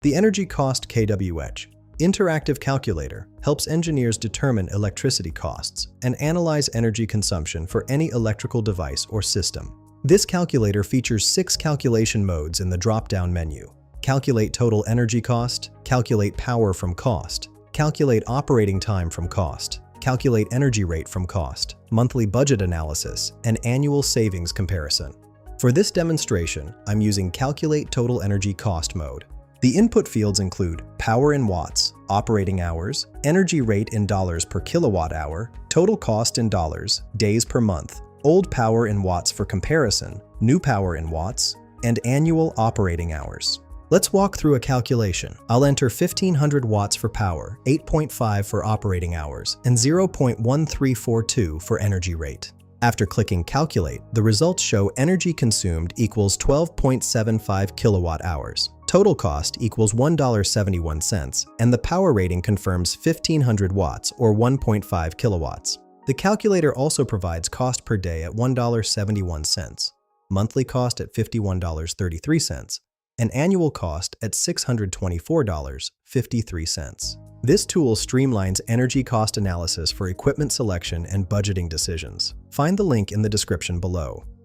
The Energy Cost KWH interactive calculator helps engineers determine electricity costs and analyze energy consumption for any electrical device or system. This calculator features 6 calculation modes in the drop-down menu. Calculate total energy cost, calculate power from cost, calculate operating time from cost, calculate energy rate from cost, monthly budget analysis, and annual savings comparison. For this demonstration, I'm using Calculate Total Energy Cost mode. The input fields include power in watts, operating hours, energy rate in dollars per kilowatt hour, total cost in dollars, days per month, old power in watts for comparison, new power in watts, and annual operating hours. Let's walk through a calculation. I'll enter 1500 watts for power, 8.5 for operating hours, and 0.1342 for energy rate. After clicking Calculate, the results show energy consumed equals 12.75 kilowatt hours. Total cost equals $1.71, and the power rating confirms 1500 watts or 1.5 kilowatts. The calculator also provides cost per day at $1.71, monthly cost at $51.33, and annual cost at $624.53. This tool streamlines energy cost analysis for equipment selection and budgeting decisions. Find the link in the description below.